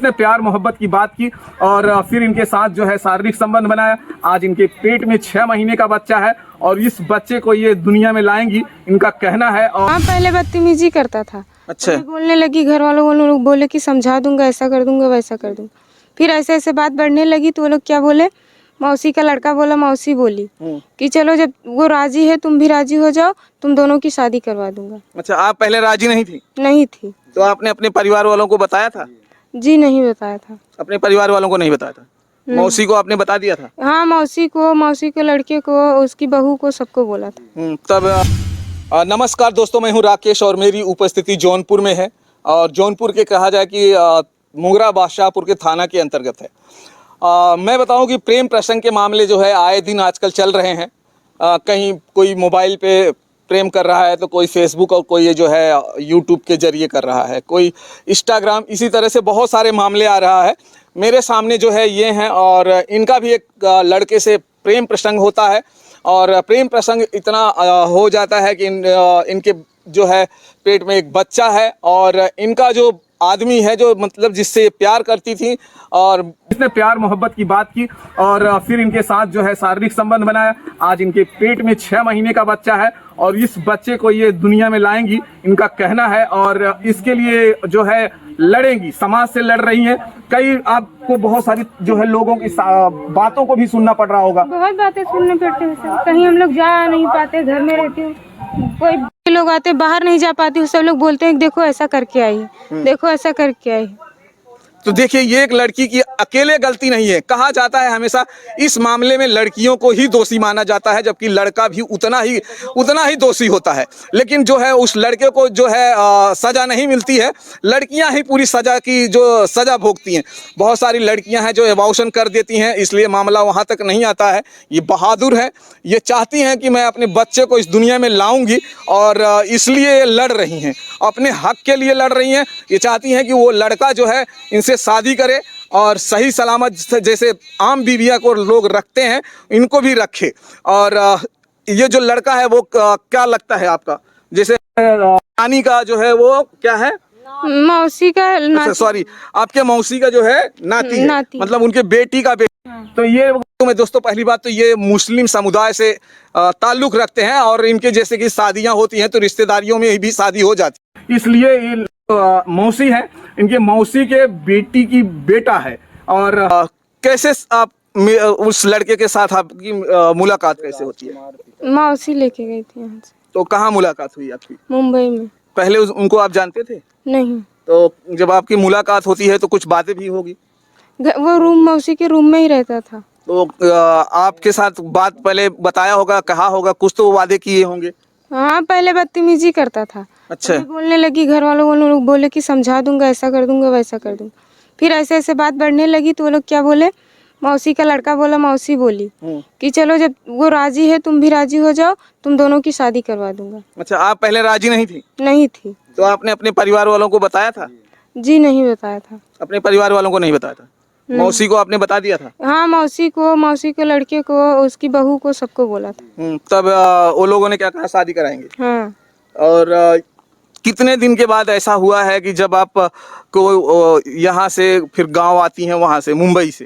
इसने प्यार मोहब्बत की बात की और फिर इनके साथ जो है शारीरिक संबंध बनाया। आज इनके पेट में 6 महीने का बच्चा है और इस बच्चे को ये दुनिया में लाएंगी, इनका कहना है। और हाँ, पहले बदतमीजी करता था। अच्छा। तो मैं बोलने लगी, घर वालों वो लोग बोले कि समझा दूंगा, ऐसा कर दूंगा, वैसा कर दूंगा। फिर ऐसे ऐसे बात बढ़ने लगी तो वो लोग क्या बोले, मौसी का लड़का बोला, मौसी बोली कि चलो जब वो राजी है तुम भी राजी हो जाओ, तुम दोनों की शादी करवा दूंगा। अच्छा, आप पहले राजी नहीं थी? नहीं थी। तो आपने अपने परिवार वालों को बताया था? जी नहीं बताया था। अपने परिवार वालों को नहीं बताया था? मौसी को आपने बता दिया था? हाँ, मौसी को लड़के को, उसकी बहू को, सबको बोला था। तब नमस्कार दोस्तों, मैं हूं राकेश और मेरी उपस्थिति जौनपुर में है। और जौनपुर के कहा जाए कि मुंगरा बादशाहपुर के थाना के अंतर्गत है। मैं बताऊं कि प्रेम प्रसंग के मामले जो है आए दिन आजकल चल रहे हैं। कहीं कोई मोबाइल पे प्रेम कर रहा है तो कोई फेसबुक और कोई ये जो है यूट्यूब के जरिए कर रहा है, कोई इंस्टाग्राम, इसी तरह से बहुत सारे मामले आ रहा है। मेरे सामने जो है ये हैं और इनका भी एक लड़के से प्रेम प्रसंग होता है और प्रेम प्रसंग इतना हो जाता है कि इनके जो है पेट में एक बच्चा है और इनका जो आदमी है जो मतलब जिससे प्यार करती थी और इसने प्यार मोहब्बत की बात की और फिर इनके साथ जो है शारीरिक संबंध बनाया। आज इनके पेट में 6 महीने का बच्चा है और इस बच्चे को ये दुनिया में लाएंगी, इनका कहना है। और इसके लिए जो है लड़ेंगी, समाज से लड़ रही हैं। कई आपको बहुत सारी जो है लोगों की बातों को भी सुनना पड़ रहा होगा। बहुत बातें सुनने पड़ते हैं सर। कहीं हम लोग जा नहीं पाते, घर में रहती हूँ, कोई लोग आते, बाहर नहीं जा पाती हूँ, सब लोग बोलते हैं देखो ऐसा करके आई है, देखो ऐसा करके आई है। तो देखिए, ये एक लड़की की अकेले गलती नहीं है। कहा जाता है हमेशा इस मामले में लड़कियों को ही दोषी माना जाता है, जबकि लड़का भी उतना ही दोषी होता है। लेकिन जो है उस लड़के को जो है सजा नहीं मिलती है, लड़कियां ही पूरी सजा की जो सजा भोगती हैं। बहुत सारी लड़कियां हैं जो एबॉर्शन कर देती हैं, इसलिए मामला वहां तक नहीं आता है। ये बहादुर है, ये चाहती हैं कि मैं अपने बच्चे को इस दुनिया में लाऊंगी और इसलिए ये लड़ रही हैं, अपने हक के लिए लड़ रही हैं। ये चाहती हैं कि वो लड़का जो है इनसे शादी करे और सही सलामत जैसे आम बीविया को लोग रखते हैं इनको भी रखे। और ये जो लड़का है वो क्या लगता है आपका? जैसे नानी का जो है वो क्या है? मौसी का सॉरी, आपके मौसी का जो है नाती है, मतलब उनके बेटी का बेटी। तो ये मैं दोस्तों पहली बात तो ये मुस्लिम समुदाय से ताल्लुक रखते हैं और इनके जैसे कि शादियां होती हैं तो रिश्तेदारियों में भी शादी हो जाती है। इसलिए ये मौसी है, इनके मौसी के बेटी की बेटा है। और कैसे आप उस लड़के के साथ आपकी मुलाकात कैसे होती है? मौसी लेके गई थी यहाँ से। तो कहाँ मुलाकात हुई आपकी? मुंबई में। पहले उनको आप जानते थे? नहीं। तो जब आपकी मुलाकात होती है तो कुछ बातें भी होगी? वो मौसी के रूम में ही रहता था। तो आपके साथ बात पहले बताया होगा, कहा होगा, कुछ तो वादे किए होंगे? हाँ, पहले बदतमीजी करता था। अच्छा। तो बोलने लगी, घर वालों वो लोग बोले कि समझा दूंगा, ऐसा कर दूंगा, वैसा कर दूंगा। फिर ऐसे ऐसे बात बढ़ने लगी तो वो लोग क्या बोले, मौसी का लड़का बोला, मौसी बोली कि चलो जब वो राजी है तुम भी राजी हो जाओ, तुम दोनों की शादी करवा दूंगा। अच्छा, आप पहले राजी नहीं थी? नहीं थी। तो आपने अपने परिवार वालों को बताया था? जी नहीं बताया था। अपने परिवार वालों को नहीं बताया था? मौसी को आपने बता दिया था? हाँ, मौसी को लड़के को, उसकी बहू को, सबको बोला था। तब वो लोगों ने क्या कहा, शादी कराएंगे? हाँ। और कितने दिन के बाद ऐसा हुआ है कि जब आप को यहाँ से फिर गांव आती हैं, वहां से मुंबई से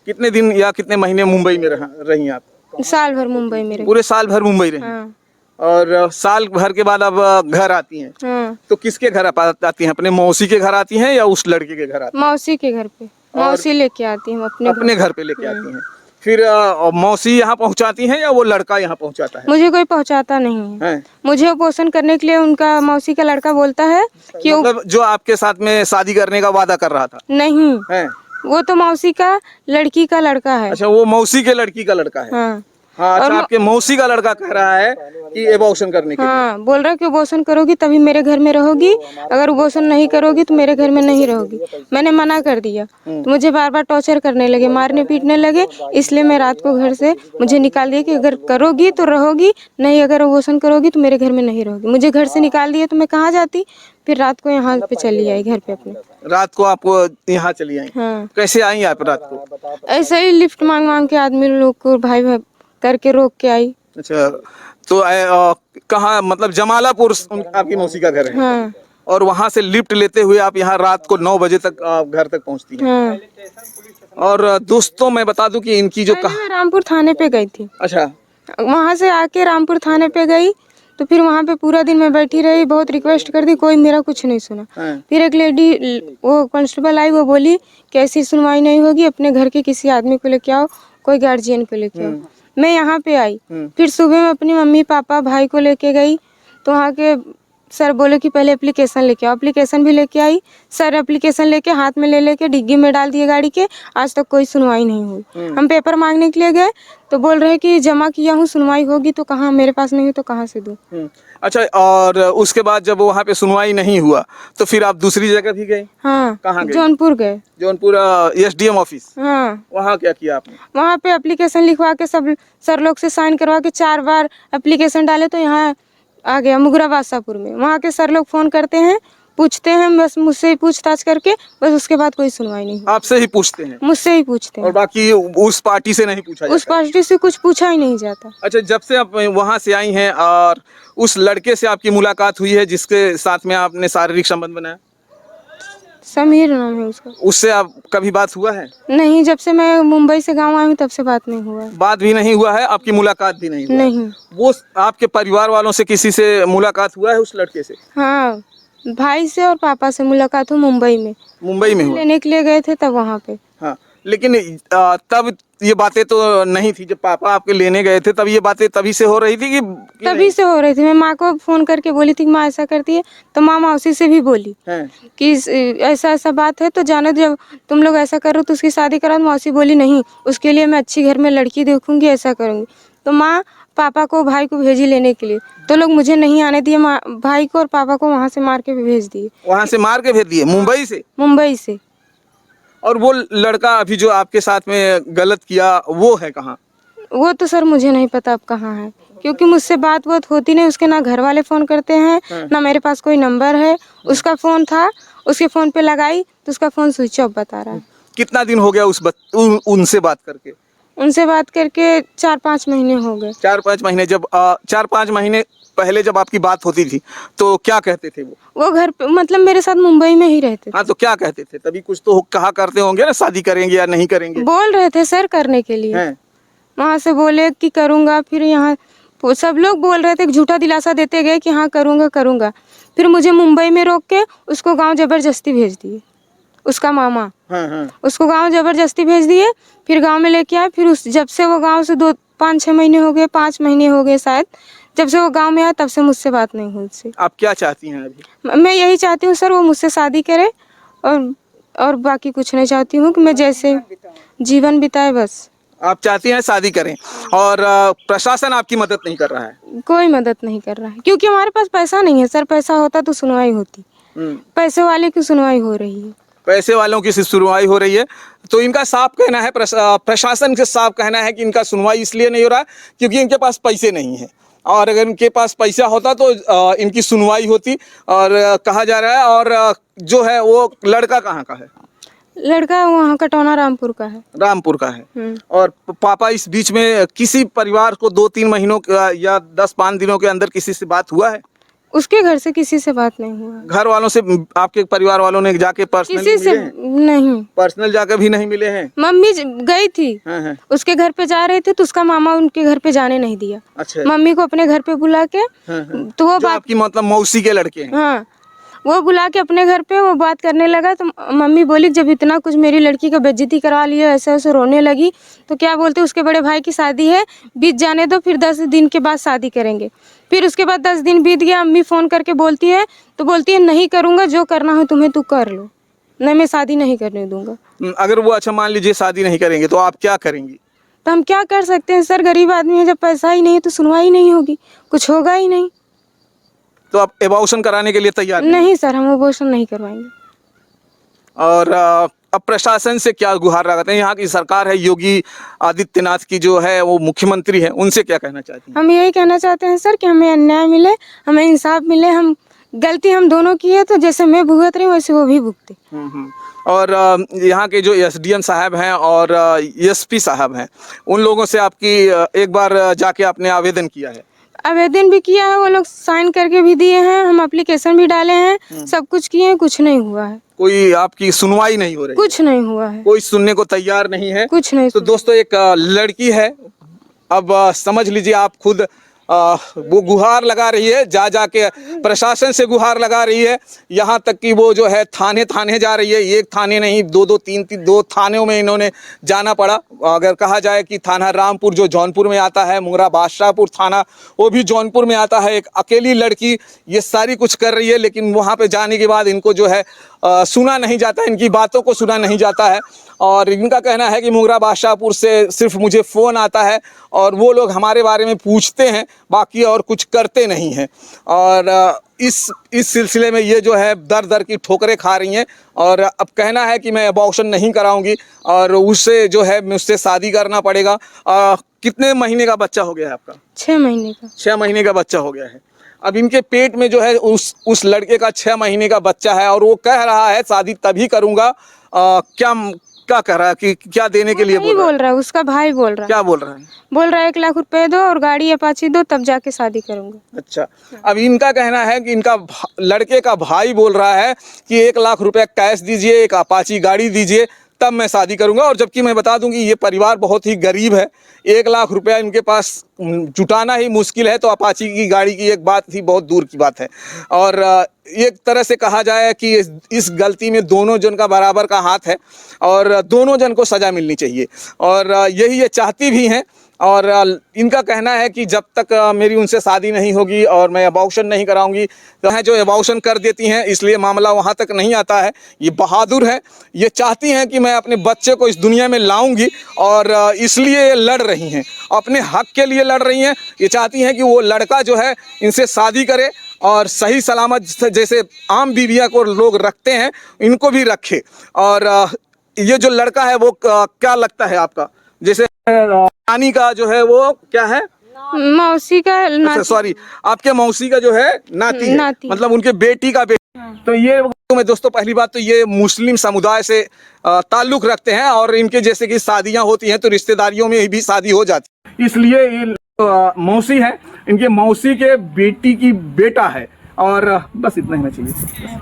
कितने दिन या कितने महीने मुंबई में रही आप? साल भर मुंबई में रही। पूरे साल भर मुंबई रही? हाँ। और साल भर के बाद अब घर आती हैं? हाँ। तो किसके घर आती हैं? अपने मौसी के घर आती हैं या उस लड़के के घर आती हैं? मौसी के घर पे। मौसी लेके आती है अपने घर पे लेके आती हैं। फिर मौसी यहाँ पहुँचाती हैं या वो लड़का यहाँ पहुँचाता है? मुझे कोई पहुँचाता नहीं है। मुझे अपोषण करने के लिए उनका मौसी का लड़का बोलता है कि मतलब जो आपके साथ में शादी करने का वादा कर रहा था? नहीं है, वो तो मौसी का लड़की का लड़का है। अच्छा, वो मौसी के लड़की का लड़का है। हाँ। हाँ, अच्छा, आपके मौसी का लड़का कह रहा है कि एबॉर्शन करने के हाँ, बोल रहा है कि एबॉर्शन करोगी तभी मेरे घर में रहोगी, अगर एबॉर्शन नहीं करोगी तो मेरे घर में नहीं रहोगी। मैंने मना कर दिया तो मुझे बार बार टॉर्चर करने लगे, मारने पीटने लगे। इसलिए मैं रात को घर से मुझे निकाल दिया कि अगर करोगी तो रहोगी, नहीं अगर एबॉर्शन करोगी तो मेरे घर में नहीं रहोगी। मुझे घर से निकाल दिया तो मैं कहाँ जाती? फिर रात को यहाँ पे चली आई, घर पे अपने। रात को आपको यहाँ चली आई? हाँ। कैसे आई आप रात को? ऐसे ही लिफ्ट मांग मांग के आदमी लोग को भाई भाई करके रोक के आई। अच्छा, तो कहाँ, मतलब जमालापुर आपकी मौसी का घर है? हाँ। और वहां से लिफ्ट लेते हुए आप यहाँ रात को 9 बजे तक घर तक पहुंचती हैं। हाँ। और दोस्तों मैं बता दूं कि इनकी जो पहले मैं रामपुर थाने पे गई थी, अच्छा वहां से आके रामपुर थाने पे गई तो फिर वहां पे पूरा दिन मैं बैठी रही, बहुत रिक्वेस्ट कर दी, कोई मेरा कुछ नहीं सुना। हाँ। फिर एक लेडी वो कांस्टेबल आई, वो बोली कि ऐसी सुनवाई नहीं होगी, अपने घर के किसी आदमी को लेके आओ, कोई गार्जियन को लेके आओ। मैं यहाँ पे आई, फिर सुबह में अपनी मम्मी पापा भाई को लेके गई तो वहाँ के सर बोले कि पहले एप्लीकेशन लेके आओ। एप्लीकेशन भी लेके आई, सर एप्लीकेशन लेके हाथ में ले लेके डिग्गी में डाल दिए गाड़ी के। आज तक कोई सुनवाई नहीं हुई। हम पेपर मांगने के लिए गए तो बोल रहे कि जमा किया हूँ, सुनवाई होगी तो कहाँ, मेरे पास नहीं है तो कहाँ से दूँ। अच्छा, और उसके बाद जब वहाँ पे सुनवाई नहीं हुआ तो फिर आप दूसरी जगह भी गए? हाँ, कहाँ गए? जौनपुर गए। Jaunpur SDM office? हाँ, वहाँ क्या किया आपने? वहाँ पे एप्लीकेशन लिखवा के सब सर लोग से साइन करवा के 4 बार एप्लीकेशन डाले तो यहाँ आ गया मुगरा बादशाहपुर में। वहाँ के सर लोग फोन करते हैं, पूछते हैं, बस मुझसे ही पूछताछ करके, बस उसके बाद कोई सुनवाई नहीं। आपसे ही पूछते हैं? मुझसे ही पूछते और हैं, बाकी उस पार्टी से नहीं पूछा उस जाता? पार्टी से कुछ पूछा ही नहीं जाता। अच्छा, जब से आप वहाँ से आई हैं और उस लड़के से आपकी मुलाकात हुई है जिसके साथ में आपने शारीरिक संबंध बनाया, समीर नाम है उसका। उससे आप कभी बात हुआ है? नहीं, जब से मैं मुंबई से गांव आई हूँ तब से बात नहीं हुआ है। बात भी नहीं हुआ है, आपकी मुलाकात भी नहीं हुआ है? नहीं। वो आपके परिवार वालों से किसी से मुलाकात हुआ है उस लड़के से? हाँ, भाई से और पापा से मुलाकात हुई मुंबई में। मुंबई में हुआ? लेने के लिए गए थे तब वहाँ पे। हाँ, लेकिन तब ये बातें तो नहीं थी, जब पापा आपके लेने गए थे तब ये बातें तभी से हो रही थी कि तभी से हो रही थी। मैं माँ को फोन करके बोली थी कि माँ ऐसा करती है, तो माँ मौसी से भी बोली हैं? कि ऐसा ऐसा बात है, तो जानो जब तुम लोग ऐसा करो तो उसकी शादी करो। मौसी बोली नहीं, उसके लिए मैं अच्छी घर में लड़की देखूंगी, ऐसा करूंगी। तो माँ पापा को भाई को भेजी लेने के लिए, तो लोग मुझे नहीं आने दिए। भाई को और पापा को वहाँ से मार के भी भेज दिए। वहाँ से मार के भेज दिए? मुंबई से? मुंबई से। और वो लड़का अभी जो आपके साथ में गलत किया वो है कहाँ? वो तो सर मुझे नहीं पता अब कहाँ है, क्योंकि मुझसे बात होती नहीं। उसके ना घर वाले फोन करते हैं, ना मेरे पास कोई नंबर है। उसका फोन था, उसके फोन पे लगाई तो उसका फोन स्विच ऑफ बता रहा है। कितना दिन हो गया उनसे बात करके? उनसे बात करके 4-5 महीने हो गए। 4-5 महीने? जब 4-5 महीने पहले जब आपकी बात होती थी तो क्या कहते थे वो घर पे, मतलब मेरे साथ मुंबई में ही रहते थे। हाँ, तो क्या कहते थे? तभी कुछ तो कहा करते होंगे ना, शादी करेंगे या नहीं करेंगे? बोल रहे थे सर करने के लिए। हैं? वहाँ से बोले कि करूँगा, फिर यहाँ सब लोग बोल रहे थे, झूठा दिलासा देते गए कि हाँ करूँगा करूँगा। फिर मुझे मुंबई में रोक के उसको गाँव जबरदस्ती भेज दिए। उसका मामा हाँ। उसको गाँव जबरदस्ती भेज दिए। फिर गाँव में लेके आए। फिर जब से वो गाँव से 2-5-6 महीने हो गए, 5 महीने हो गए शायद, जब से वो गांव में आया तब से मुझसे बात नहीं हुई उससे। आप क्या चाहती हैं अभी? मैं यही चाहती हूँ सर, वो मुझसे शादी करे और बाकी कुछ नहीं चाहती हूँ, कि मैं जैसे जीवन बिताए बस। आप चाहती हैं शादी करें और प्रशासन आपकी मदद नहीं कर रहा है? कोई मदद नहीं कर रहा है, क्योंकि हमारे पास पैसा नहीं है सर। पैसा होता तो सुनवाई होती। पैसे वाले की सुनवाई हो रही है। पैसे वालों की सुनवाई हो रही है। तो इनका साफ कहना है, प्रशासन के साफ कहना है कि इनका सुनवाई इसलिए नहीं हो रहा क्योंकि इनके पास पैसे नहीं है, और अगर इनके पास पैसा होता तो इनकी सुनवाई होती। और कहा जा रहा है, और जो है वो लड़का कहाँ का है? लड़का वहाँ कटौना रामपुर का है। रामपुर का है। और पापा इस बीच में किसी परिवार को 2-3 महीनों या 10-5 दिनों के अंदर किसी से बात हुआ है? उसके घर से किसी से बात नहीं हुआ। घर वालों से, आपके परिवार वालों ने जाके पर्सनल किसी से नहीं, पर्सनल जाकर भी नहीं मिले हैं? मम्मी गई थी, हाँ। उसके घर पे जा रहे थे तो उसका मामा उनके घर पे जाने नहीं दिया। अच्छा। मम्मी को अपने घर पे बुला के तो वो बात, आपकी मतलब मौसी के लड़के हैं? हाँ, वो बुला के अपने घर पे वो बात करने लगा। तो मम्मी बोली जब इतना कुछ मेरी लड़की का बेइज्जती करवा लिया, ऐसे ऐसे रोने लगी, तो क्या बोलते उसके बड़े भाई की शादी है, बीत जाने दो, फिर 10 दिन के बाद शादी करेंगे। फिर उसके बाद 10 दिन बीत गया, अम्मी फ़ोन करके बोलती है, तो बोलती है नहीं करूँगा, जो करना हो तुम्हें तू कर लो, नहीं मैं शादी नहीं करने दूंगा। अगर वो, अच्छा मान लीजिए शादी नहीं करेंगे तो आप क्या करेंगी? तो हम क्या कर सकते हैं सर, गरीब आदमी है, जब पैसा ही नहीं है तो सुनवाई नहीं होगी, कुछ होगा ही नहीं। तो आप एबॉर्शन कराने के लिए तैयार नहीं सर, हम एबॉर्शन नहीं करवाएंगे। और अब प्रशासन से क्या गुहार लगाते हैं? यहाँ की सरकार है, योगी आदित्यनाथ की जो है वो मुख्यमंत्री है, उनसे क्या कहना चाहती हैं? हम यही कहना चाहते हैं सर कि हमें अन्याय मिले, हमें इंसाफ मिले। हम गलती हम दोनों की है, तो जैसे मैं भुगत रही हूँ वैसे वो भी भुगते। और यहाँ के जो SDM साहब हैं और SP साहब हैं, उन लोगों से आपकी एक बार जाके आपने आवेदन किया है? आवेदन भी किया है, वो लोग साइन करके भी दिए हैं, हम एप्लीकेशन भी डाले हैं, सब कुछ किए हैं, कुछ नहीं हुआ है। कोई आपकी सुनवाई नहीं हो रही? कुछ नहीं हुआ है, कोई सुनने को तैयार नहीं है। कुछ नहीं तो दोस्तों एक लड़की है, अब समझ लीजिए आप खुद, वो गुहार लगा रही है, जा के प्रशासन से गुहार लगा रही है। यहाँ तक कि वो जो है थाने जा रही है, एक थाने नहीं, दो दो थानों में इन्होंने जाना पड़ा। अगर कहा जाए कि थाना रामपुर जो जौनपुर में आता है, मुंगरा बादशाहपुर थाना वो भी जौनपुर में आता है। एक अकेली लड़की ये सारी कुछ कर रही है, लेकिन वहाँ पे जाने के बाद इनको जो है सुना नहीं जाता, इनकी बातों को सुना नहीं जाता है। और इनका कहना है कि मुंगरा बादशाहपुर से सिर्फ मुझे फ़ोन आता है और वो लोग हमारे बारे में पूछते हैं, बाकी और कुछ करते नहीं हैं। और इस सिलसिले में ये जो है दर की ठोकरें खा रही हैं और अब कहना है कि मैं अबॉर्शन नहीं कराऊंगी और उससे जो है मुझसे शादी करना पड़ेगा। कितने महीने का बच्चा हो गया है आपका? 6 महीने का। 6 महीने का बच्चा हो गया है। अब इनके पेट में जो है उस लड़के का 6 महीने का बच्चा है और वो कह रहा है शादी तभी करूंगा। क्या कह रहा है कि क्या देने के लिए बोल रहा है? उसका भाई बोल रहा है। क्या बोल रहा है? बोल रहा है 1 लाख रुपए दो और गाड़ी अपाची दो, तब जाके शादी करूंगा। अच्छा, अब इनका कहना है कि इनका लड़के का भाई बोल रहा है कि 1 लाख रुपए कैश दीजिए, एक अपाची गाड़ी दीजिए, तब मैं शादी करूंगा। और जबकि मैं बता दूं कि ये परिवार बहुत ही गरीब है, 1 लाख रुपया इनके पास जुटाना ही मुश्किल है, तो अपाची की गाड़ी की एक बात ही बहुत दूर की बात है। और एक तरह से कहा जाए कि इस गलती में दोनों जन का बराबर का हाथ है और दोनों जन को सज़ा मिलनी चाहिए और यही ये चाहती भी हैं। और इनका कहना है कि जब तक मेरी उनसे शादी नहीं होगी और मैं अबॉर्शन नहीं कराऊंगी, तो है जो अबॉर्शन कर देती हैं, इसलिए मामला वहाँ तक नहीं आता है। ये बहादुर है, ये चाहती हैं कि मैं अपने बच्चे को इस दुनिया में लाऊंगी और इसलिए ये लड़ रही हैं, अपने हक के लिए लड़ रही हैं। ये चाहती हैं कि वो लड़का जो है इनसे शादी करे और सही सलामत जैसे आम बीवियाँ को लोग रखते हैं इनको भी रखे। और ये जो लड़का है वो क्या लगता है आपका? जैसे नानी का जो है वो क्या है? मौसी का नाती। सॉरी, आपके मौसी का जो है नाती है, मतलब उनके बेटी का बेटी। तो ये मैं दोस्तों पहली बात तो ये मुस्लिम समुदाय से ताल्लुक रखते हैं और इनके जैसे कि शादियां होती हैं तो रिश्तेदारियों में भी शादी हो जाती है, इसलिए ये मौसी है, इनके मौसी के बेटी की बेटा है। और बस इतना ही चाहिए।